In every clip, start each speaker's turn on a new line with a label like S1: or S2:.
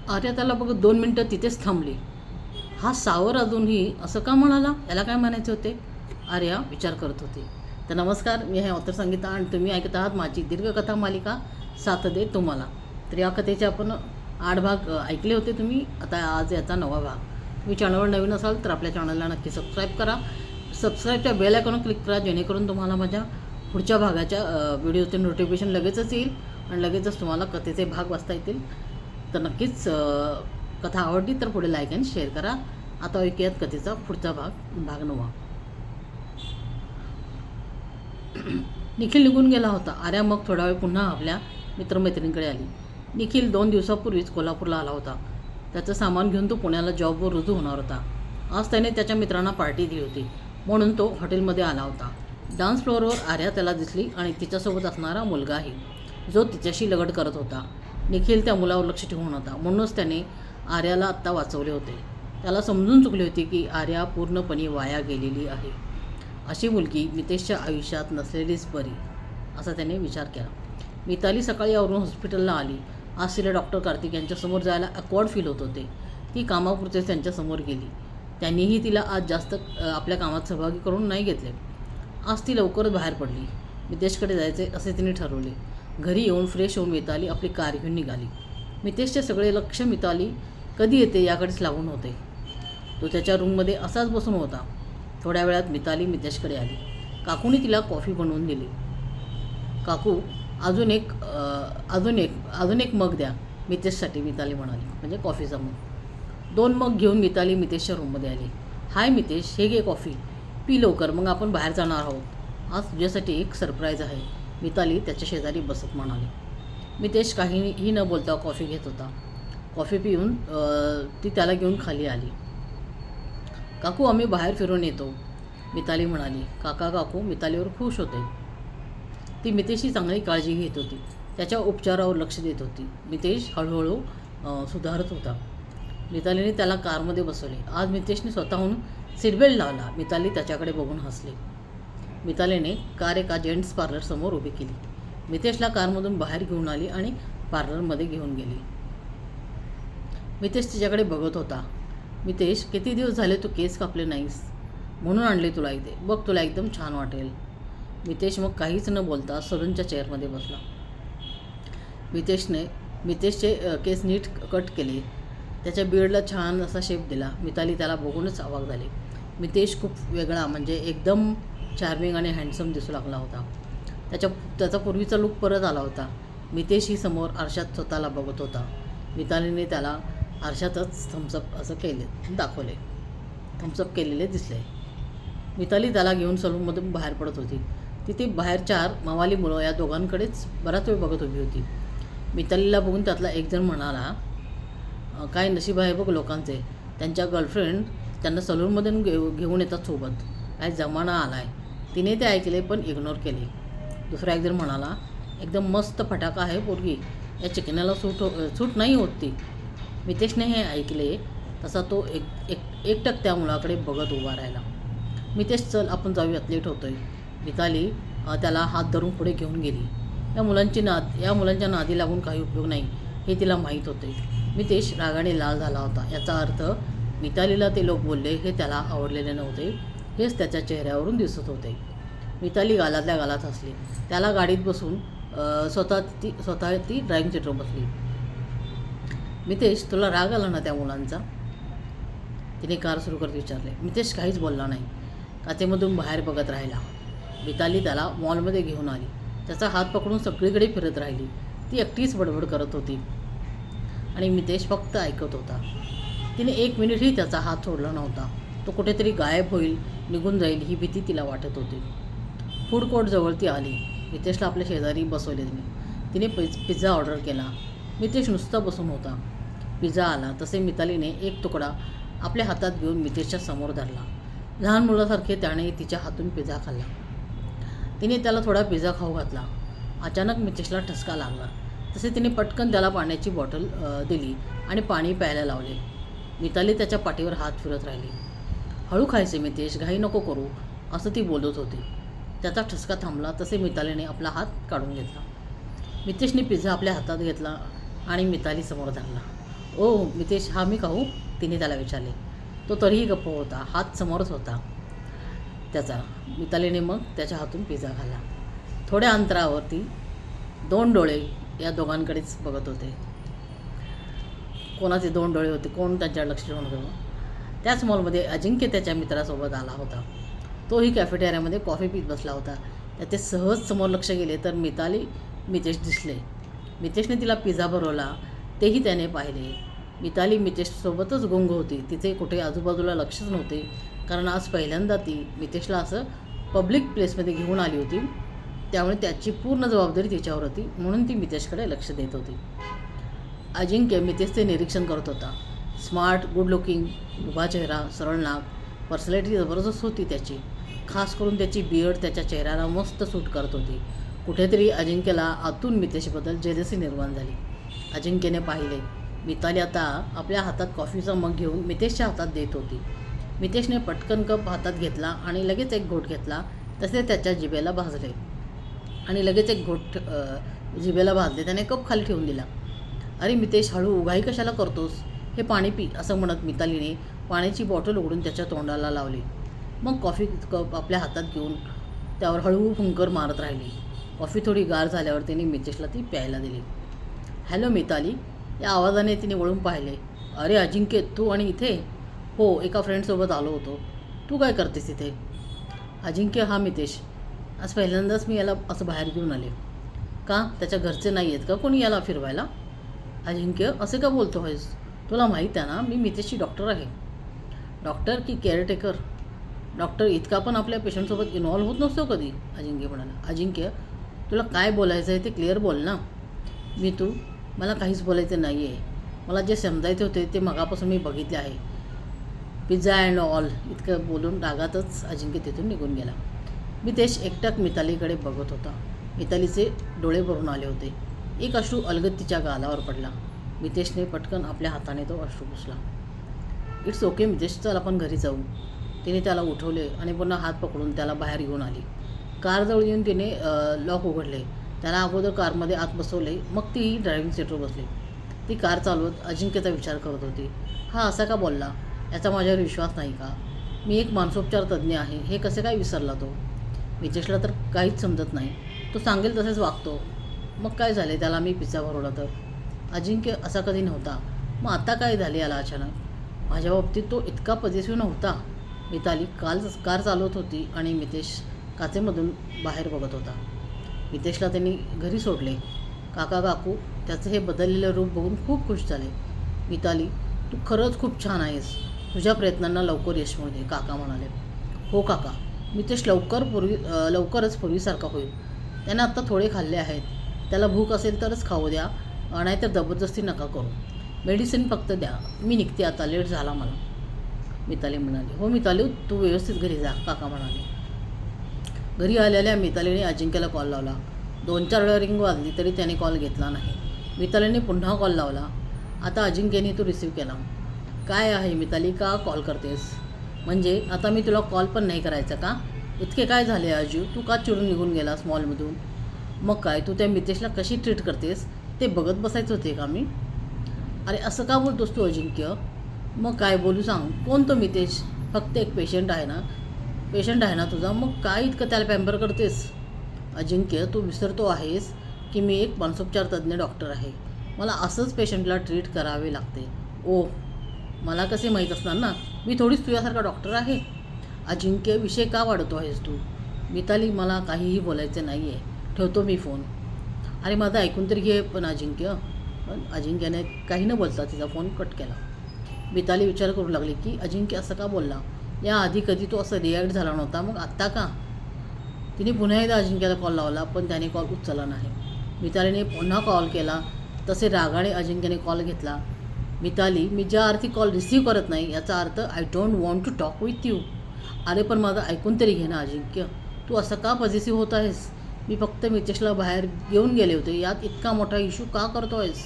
S1: आर्या त्याला बघत 2 मिनटं तिथेच थांबली. हा सावर अजूनही असं का म्हणाला? याला काय म्हणायचे होते? आर्या विचार करत होती. तर नमस्कार, मी आहे ऑथर संगीता आणि तुम्ही ऐकत आहात माझी दीर्घकथा मालिका साथ दे तुम्हाला. तर या कथेचे आपण 8 भाग ऐकले होते तुम्ही. आता आज याचा 9वा भाग. तुम्ही चॅनलवर नवीन असाल तर आपल्या चॅनलला नक्की सबस्क्राईब करा. सबस्क्राईबच्या बेल आयकॉन क्लिक करा, जेणेकरून तुम्हाला माझ्या पुढच्या भागाच्या व्हिडिओचे नोटिफिकेशन लगेचच येईल आणि लगेचच तुम्हाला कथेचे भाग वाचता येतील. तर नक्कीच कथा आवडली तर पुढे लाईक आणि शेअर करा. आता ऐकूयात कथेचा पुढचा भाग 9. निखिल निघून गेला होता. आर्या मग थोडा वेळ पुन्हा आपल्या मित्रमैत्रिणींकडे आली. निखिल 2 दिवसापूर्वीच कोल्हापूरला आला होता. त्याचं सामान घेऊन तो पुण्याला जॉबवर रुजू होणार होता. आज त्याने त्याच्या मित्रांना पार्टी दिली होती, म्हणून तो हॉटेलमध्ये आला होता. डान्स फ्लोअरवर आर्या त्याला दिसली आणि तिच्यासोबत असणारा मुलगाही, जो तिच्याशी लगट करत होता. निखिल त्या मुलावर लक्ष ठेवून होता, म्हणूनच त्याने आर्याला आत्ता वाचवले होते. त्याला समजून चुकले होते की आर्या पूर्णपणे वाया गेलेली आहे. अशी मुलगी मितेशच्या आयुष्यात नसलेलीच बरी, असा त्याने विचार केला. मिताली सकाळी आवरून हॉस्पिटलला आली. आज तिला डॉक्टर कार्तिक यांच्यासमोर जायला अकवर्ड फील होत होते. ती कामापुरतेच त्यांच्यासमोर गेली. त्यांनीही तिला आज जास्त आपल्या कामात सहभागी करून नाही घेतले. आज ती लवकरच बाहेर पडली. मितेशकडे जायचे असे तिने ठरवले. घरी येऊन फ्रेश होऊन मिताली आपली कार घेऊन निघाली. मितेशचे सगळे लक्ष मिताली कधी येते याकडेच लागून होते. तो त्याच्या रूममध्ये असाच बसून होता. थोड्या वेळात मिताली मितेशकडे आली. काकूने तिला कॉफी बनवून दिली. काकू, अजून एक मग द्या मितेशसाठी, मिताली म्हणाली. म्हणजे कॉफीचा मग. 2 मग घेऊन मिताली मितेशच्या रूममध्ये आली. हाय मितेश, हे घे कॉफी, पी लवकर, मग आपण बाहेर जाणार आहोत. आज तुझ्यासाठी एक सरप्राईज आहे, मिताली त्याच्या शेजारी बसत म्हणाली. मितेश काहीही न बोलता कॉफी घेत होता. कॉफी पिऊन ती त्याला घेऊन खाली आली. काकू, आम्ही बाहेर फिरून येतो, मिताली म्हणाली. काकू मितालीवर खुश होते. ती मितेशची चांगली काळजी घेत होती, त्याच्या उपचारावर लक्ष देत होती. मितेश हळूहळू सुधारत होता. मितालीने त्याला कारमध्ये बसवले. आज मितेशने स्वतःहून सीटबेल्ट लावला. मिताली त्याच्याकडे बघून हसली. मितालीने कार एका जेंट्स पार्लरसमोर उभी केली. मितेशला कारमधून बाहेर घेऊन आली आणि पार्लरमध्ये घेऊन गेली. मितेश तिच्याकडे बघत होता. मितेश, किती दिवस झाले तू केस कापले नाहीस, म्हणून आणले तुला इथे, बघ तुला एकदम छान वाटेल. मितेश मग काहीच न बोलता सलूनच्या चेअरमध्ये बसला. मितेशचे केस नीट कट केले. त्याच्या बिअर्डला छान असा शेप दिला. मिताली त्याला बघूनच अवाक झाली. मितेश खूप वेगळा, म्हणजे एकदम चार्मिंग आणि हँडसम दिसू लागला होता. त्याचा पूर्वीचा लूक परत आला होता. मितेशही समोर आरशात स्वतःला बघत होता. मितालीने त्याला आरशातच थम्सअप असं दाखवले. थम्सअप केलेले दिसले. मिताली त्याला घेऊन सलूनमधून बाहेर पडत होती. तिथे बाहेर 4 मवाली मुलं या दोघांकडेच बराच वेळ बघत उभी होती. मितालीला बघून त्यातला एक जण म्हणाला, काय नशीब आहे बघ लोकांचे, त्यांच्या गर्लफ्रेंड त्यांना सलूनमधून घेऊन येतात सोबत, काय जमाना आला आहे. तिने ते ऐकले पण इग्नोर केले. दुसरा एक जण म्हणाला, एकदम मस्त फटाका आहे पोरगी, या चिकण्याला सूट नाही होत ती. मितेशने हे ऐकले तसा तो एकटक त्या मुलाकडे बघत उभा राहिला. मितेश, चल आपण जाऊयात, लेट होतोय. मिताली त्याला हात धरून पुढे घेऊन गेली. या मुलांच्या नादी लागून काही उपयोग नाही हे तिला माहीत होते. मितेश रागाने लाल झाला होता. याचा अर्थ मितालीला ते लोक बोलले हे त्याला आवडलेले नव्हते, हेच त्याच्या चेहऱ्यावरून दिसत होते. मिताली गालातल्या गालात हसली. त्याला गाडीत बसून स्वतः ती ड्रायव्हिंग सीटवर बसली. मितेश, तुला राग आला ना त्या मुलांचा, तिने कार सुरू करत विचारले. मितेश काहीच बोलला नाही. काचेमधून बाहेर बघत राहिला. मिताली त्याला मॉलमध्ये घेऊन आली. त्याचा हात पकडून सगळीकडे फिरत राहिली. ती एकटीच बडबड करत होती आणि मितेश फक्त ऐकत होता. तिने 1 मिनिटही त्याचा हात सोडला नव्हता. तो कुठेतरी गायब होईल, निघून जाईल ही भीती तिला वाटत होती. फूड कोर्टजवळ ती आली. मितेशला आपल्या शेजारी बसवले. तिने पिझ्झा ऑर्डर केला. मितेश नुसता बसून होता. पिझ्झा आला तसे मितालीने एक तुकडा आपल्या हातात घेऊन मितेशच्या समोर धरला. लहान मुलासारखे त्याने तिच्या हातून पिझ्झा खाल्ला. तिने त्याला थोडा पिझ्झा खाऊ घातला. अचानक मितेशला ठसका लागला. तसे तिने पटकन त्याला पाण्याची बॉटल दिली आणि पाणी प्यायला लावले. मिताली त्याच्या पाठीवर हात फिरत राहिली. हळू खायचे मितेश, घाई नको करू, असं ती बोलत होती. त्याचा ठसका थांबला तसे मितालीने आपला हात काढून घेतला. मितेशने पिझ्झा आपल्या हातात घेतला आणि मिताली समोर धरला. ओ मितेश, हा मी खाऊ? तिने त्याला विचारले. तो तरीही गप्प होता. हात समोरच होता त्याचा. मितालीने मग त्याच्या हातून पिझ्झा खाल्ला. थोड्या अंतरावरती 2 डोळे या दोघांकडेच बघत होते. कोणाचे 2 डोळे होते, कोण त्यांच्याकडे लक्ष ठेवून होतं? त्याच मॉलमध्ये अजिंक्य त्याच्या मित्रासोबत आला होता. तोही कॅफेटेरियामध्ये कॉफी पीत बसला होता. त्याचे सहज समोर लक्ष गेले तर मिताली मितेश दिसले. मितेशने तिला पिझ्झा भरवला, तेही त्याने पाहिले. मिताली मितेशसोबतच गुंग होती. तिचे कुठे आजूबाजूला लक्षच नव्हते, कारण आज पहिल्यांदा ती मितेशला असं पब्लिक प्लेसमध्ये घेऊन आली होती. त्यामुळे त्याची पूर्ण जबाबदारी तिच्यावर होती, म्हणून ती मितेशकडे लक्ष देत होती. अजिंक्य मितेशचे निरीक्षण करत होता. स्मार्ट, गुड लुकिंग, उभा चेहरा, सरळ नाक, पर्सनॅलिटी जबरदस्त होती त्याची. खास करून त्याची बियर्ड त्याच्या चेहऱ्याला मस्त सूट करत होती. कुठेतरी अजिंक्यला आतून मितेशबद्दल जेलसी निर्माण झाली. अजिंक्यने पाहिले, मिताली आता आपल्या हातात कॉफीचा मग घेऊन मितेशच्या हातात देत होती. मितेशने पटकन कप हातात घेतला आणि लगेच एक घोट घेतला. तसे त्याच्या जिभेला भाजले आणि लगेच एक घोट जिभेला भाजले. त्याने कप खाली ठेवून दिला. अरे मितेश, हळू, उघाई कशाला करतोस? हे पाणी पी, असं म्हणत मितालीने पाण्याची बॉटल उघडून त्याच्या तोंडाला लावली. मग कॉफी कप आपल्या हातात घेऊन त्यावर हळू फुंकर मारत राहिली. कॉफी थोडी गार झाल्यावर तिने मितेशला ती प्यायला दिली. हॅलो मिताली, या आवाजाने तिने वळून पाहिले. अरे अजिंक्य, तू आणि इथे? हो, एका फ्रेंडसोबत आलो होतो. तू काय करतेस इथे? अजिंक्य, हा मितेश. आज पहिल्यांदाच मी याला असं बाहेर घेऊन आले. का, त्याच्या घरचे नाही आहेत का कोणी याला फिरवायला? अजिंक्य, असे का बोलतो आहेस? तुला माहीत आहे ना, मी मितेशची डॉक्टर आहे. डॉक्टर की केअरटेकर? डॉक्टर इतका पण आपल्या पेशंटसोबत इन्व्हॉल्व होत नसतो कधी, अजिंक्य म्हणाला. अजिंक्य, तुला काय बोलायचं आहे ते क्लिअर बोल ना. मला काहीच बोलायचं नाही आहे. मला जे समजायचे होते ते मगापासून मी बघितले आहे. पिझ्झा अँड ऑल, इतकं बोलून रागातच अजिंक्य तिथून निघून गेला. मितेश एकटक मितालीकडे बघत होता. मितालीचे डोळे भरून आले होते. एक अश्रू अलगद तिच्या गालावर पडला. मितेशने पटकन आपल्या हाताने तो अश्रू पुसला. इट्स ओके मितेश, चल आपण घरी जाऊ. तिने त्याला उठवले आणि पुन्हा हात पकडून त्याला बाहेर घेऊन आली. कारजवळ येऊन तिने लॉक उघडले. त्याला अगोदर कारमध्ये आत बसवले, मग ती ड्रायव्हिंग सीटवर बसली. ती कार चालवत अजिंक्यचा विचार करत होती. हा असा का बोलला? याचा माझ्यावर विश्वास नाही का? मी एक मानसोपचार तज्ज्ञ आहे, हे कसे काय विसरला तो? मितेशला तर काहीच समजत नाही. तो सांगेल तसेच वागतो. मग काय झाले त्याला मी पिझ्झा भरवला तर? अजिंक्य असा कधी नव्हता. मग आता काय झाले याला अचानक? माझ्या बाबतीत तो इतका पॉझिटिव्ह नव्हता. मिताली कार चालवत होती आणि मितेश काचेमधून बाहेर बघत होता. मितेशला त्यांनी घरी सोडले. काका काकू त्याचं हे बदललेलं रूप बघून खूप खुश झाले. मिताली, तू खरंच खूप छान आहेस. तुझ्या प्रयत्नांना लवकर यश मिळू दे, काका म्हणाले. हो काका, मितेश लवकरच पूर्वीसारखा होईल. त्याने आत्ता थोडे खाल्ले आहेत. त्याला भूक असेल तरच खाऊ द्या, नाहीतर जबरदस्ती नका करू. मेडिसिन फक्त द्या. मी निघते आता, लेट झाला मला, मिताली म्हणाली. हो मिताली, तू व्यवस्थित घरी जा, काका म्हणाले. घरी आलेल्या मितालीने अजिंक्यला कॉल लावला. 2-4 वेळा रिंग वाजली तरी त्याने कॉल घेतला नाही. मितालीने पुन्हा कॉल लावला. आता अजिंक्यने तो रिसीव्ह केला. काय आहे मिताली, का कॉल करतेस? म्हणजे आता मी तुला कॉल पण नाही करायचा का? इतके काय झाले अजू? तू का चिडून निघून गेलास मॉलमधून? मग काय, तू त्या मितेशला कशी ट्रीट करतेस ते बघत बसायचं होते का मी? अरे असं का बोलतोस तू अजिंक्य? मग काय बोलू सांग? कोण तो मितेश? फक्त एक पेशंट आहे ना तुझा, मग काय इतकं त्याला पॅम्पर करतेस? अजिंक्य, तू विसरतो आहेस की मी एक मानसोपचार तज्ज्ञ डॉक्टर आहे. मला असंच पेशंटला ट्रीट करावे लागते. ओ, मला कसे माहीत असणार ना, मी थोडीच तुझ्यासारखा डॉक्टर आहे. अजिंक्य, विषय का वाढवतो आहेस तू? मिताली, मला काहीही बोलायचं नाही आहे, ठेवतो मी फोन. अरे माझं ऐकून तरी घे. पण अजिंक्यने काही न बोलता तिचा फोन कट केला. मिताली विचार करू लागली की अजिंक्य असं का बोलला? याआधी कधी तो असं रिॲक्ट झाला नव्हता, मग आत्ता का? तिने पुन्हा एकदा अजिंक्यला कॉल लावला, पण त्याने कॉल उचलला नाही. मितालीने पुन्हा कॉल केला. तसे रागाने अजिंक्यने कॉल घेतला. मिताली, मी ज्या अर्थी कॉल रिसीव्ह करत नाही याचा अर्थ I don't want to talk with you. अरे पण माझं ऐकून तरी घे ना अजिंक्य, तू असं का पॉझिटिव्ह होत आहेस? मी फक्त मितेशला बाहेर घेऊन गेले होते, यात इतका मोठा इश्यू का करतो आहेस?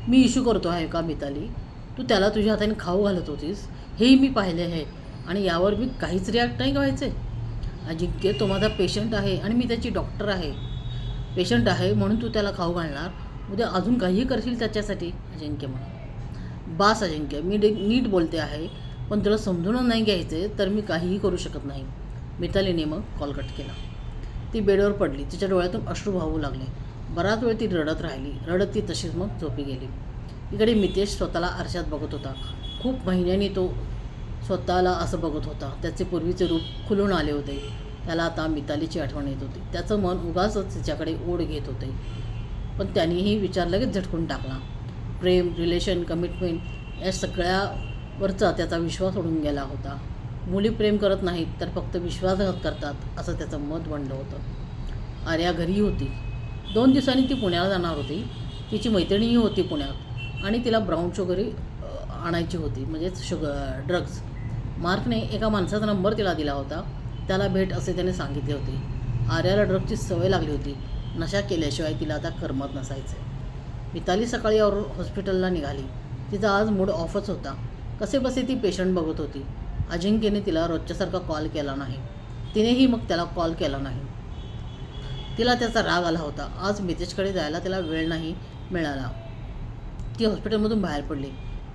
S1: मी इश्यू करतो आहे का मिताली? तू त्याला तुझ्या हाताने खाऊ घालत होतीस, हेही मी पाहिले आहे आणि यावर मी काहीच रिॲक्ट नाही व्हायचे. अजिंक्य, तो माझा पेशंट आहे आणि मी त्याची डॉक्टर आहे. पेशंट आहे म्हणून तू त्याला खाऊ घालणार? उद्या अजून काहीही करशील त्याच्यासाठी? अजिंक्य म्हणाला. बास अजिंक्य, मी नीट बोलते आहे, पण तुला समजून नाही घ्यायचे तर मी काहीही करू शकत नाही. मितालीने मग कॉल कट केला. ती बेडवर पडली. तिच्या डोळ्यातून अश्रू वाहू लागले. बराच वेळ ती रडत राहिली. रडत ती तशीच मग झोपी गेली. इकडे मितेश स्वतःला आरशात बघत होता. खूप महिन्यांनी तो स्वतःला असं बघत होता. त्याचे पूर्वीचे रूप खुलून आले होते. त्याला आता मितालीची आठवण येत होती. त्याचं मन उगाचच तिच्याकडे ओढ घेत होते. पण त्यानेही विचार लगेच झटकून टाकला. प्रेम, रिलेशन, कमिटमेंट या सगळ्यावरचा त्याचा विश्वास उडून गेला होता. मुली प्रेम करत नाहीत तर फक्त विश्वासघात करतात असं त्याचं मत बनलं होतं. आर्या घरी होती. 2 दिवसांनी ती पुण्याला जाणार होती. तिची मैत्रिणीही होती पुण्यात आणि तिला ब्राऊन शुगरही आणायची होती, म्हणजेच ड्रग्ज. मार्कने एका माणसाचा नंबर तिला दिला होता. त्याला भेट असे त्याने सांगितले होते. आर्याला ड्रगची सवय लागली होती. नशा केल्याशिवाय तिला आता करमत नसायचे. मिताली सकाळी हॉस्पिटलला निघाली. तिचा आज मूड ऑफच होता. कसेबसे ती पेशंट बघत होती. अजिंक्यने तिला रोजच्यासारखा कॉल केला नाही. तिनेही मग त्याला कॉल केला नाही. तिला त्याचा राग आला होता. आज मितेशकडे जायला तिला वेळ नाही मिळाला. ती हॉस्पिटलमधून बाहेर पडली.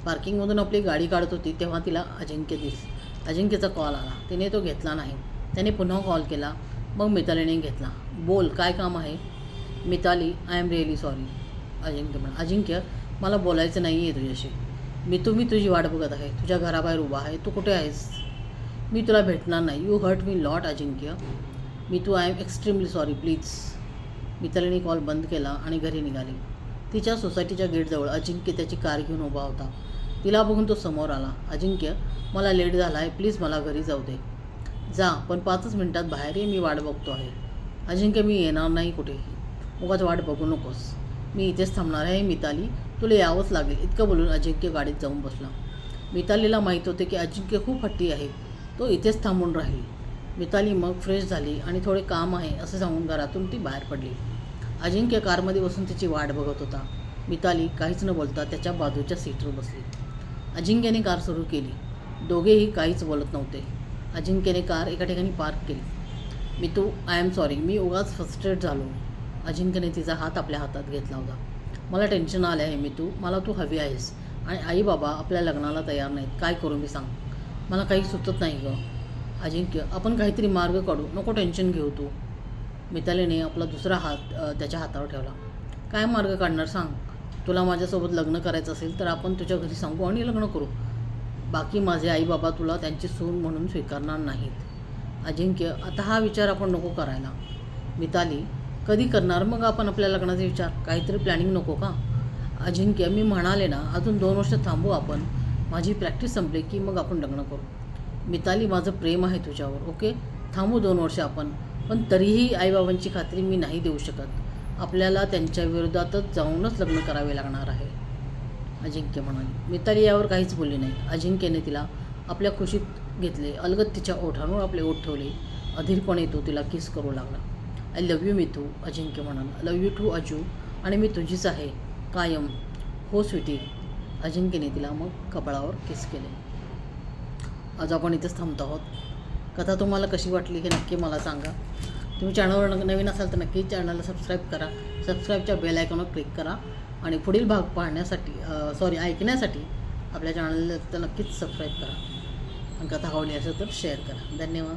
S1: पार्किंगमधून आपली गाडी काढत होती तेव्हा तिला अजिंक्यचा कॉल आला. तिने तो घेतला नाही. त्याने पुन्हा कॉल केला. मग मितालीने घेतला. बोल, काय काम आहे? Mitali, I am really sorry. Ajinkya म्हणा. अजिंक्य, मला बोलायचं नाही आहे तुझ्याशी. मी तुझी वाट बघत आहे. तुझ्या घराबाहेर उभा आहे. तू कुठे आहेस? मी तुला भेटणार नाही. You hurt me lot Ajinkya. I am extremely sorry, please. मितालीने कॉल बंद केला आणि घरी निघाली. तिच्या सोसायटीच्या गेटजवळ अजिंक्य त्याची कार घेऊन उभा होता. तिला बघून तो समोर आला. अजिंक्य, मला लेट झाला आहे, प्लीज मला घरी जाऊ दे. जा, पण 5 मिनिटात बाहेर ये, मी वाट बघतो आहे. अजिंक्य, मी येणार नाही कुठेही. उगाच वाट बघू नकोस. मी इथेच थांबणार आहे. मिताली, तुला यावंच लागेल. इतकं बोलून अजिंक्य गाडीत जाऊन बसला. मितालीला माहीत होते की अजिंक्य खूप हट्टी आहे. तो इथेच थांबून राहील. मिताली मग फ्रेश झाली आणि थोडे काम आहे असं सांगून घरातून ती बाहेर पडली. अजिंक्य कारमध्ये बसून तिची वाट बघत होता. मिताली काहीच न बोलता त्याच्या बाजूच्या सीटवर बसली. अजिंक्यने कार सुरू केली. दोघेही काहीच बोलत नव्हते. अजिंक्यने कार एका ठिकाणी पार्क केली. आय एम सॉरी, मी उगाच फ्रस्ट्रेट झालो. अजिंक्यने तिचा हात आपल्या हातात घेतला होता. मला टेन्शन आले आहे मला तू हवी आहेस आणि आई बाबा आपल्या लग्नाला तयार नाहीत. काय करू मी सांग? मला काही सुचत नाही गं. अजिंक्य, आपण काहीतरी मार्ग काढू, नको टेन्शन घेऊ तू. मितालीने आपला दुसरा हात त्याच्या हातावर ठेवला. काय मार्ग काढणार सांग? तुला माझ्यासोबत लग्न करायचं असेल तर आपण तुझ्या घरी सांगू आणि लग्न करू. बाकी माझे आई बाबा तुला त्यांची सून म्हणून स्वीकारणार नाहीत. अजिंक्य, आता हा विचार आपण नको करायला. मिताली, कधी करणार मग आपण आपल्या लग्नाचा विचार? काहीतरी प्लॅनिंग नको का? अजिंक्य, मी म्हणाले ना, अजून 2 वर्ष थांबू आपण. माझी प्रॅक्टिस संपली की मग आपण लग्न करू. मिताली, माझं प्रेम आहे तुझ्यावर. ओके, थांबू 2 वर्ष आपण. पण तरीही आईबाबांची खात्री मी नाही देऊ शकत. आपल्याला त्यांच्या विरोधातच जाऊनच लग्न करावे लागणार आहे, अजिंक्य म्हणाले. मिताली यावर काहीच बोलली नाही. अजिंक्यने तिला आपल्या खुशीत घेतले. अलगद तिच्या ओठांवर आपले ओठ ठेवले. अधीरपणे तो तिला किस करू लागला. आय लव्ह यू मितू, अजिंक्य म्हणाला. लव्ह यू टू अजू, आणि मी तुझीच आहे कायम. हो स्वीटी. अजिंक्यने तिला मग कपाळावर किस केले. आज आपण इथेच थांबतो आहोत. कथा तुम्हाला कशी वाटली हे नक्की मला सांगा. तुम्ही चॅनलवर नवीन असाल तर नक्की चॅनलला सबस्क्राईब करा. सबस्क्राईबच्या बेल आयकॉनवर क्लिक करा आणि पुढील भाग ऐकण्यासाठी आपल्या चॅनलला तर नक्कीच सबस्क्राईब करा. आणि कथा आवडली असेल तर शेअर करा. धन्यवाद.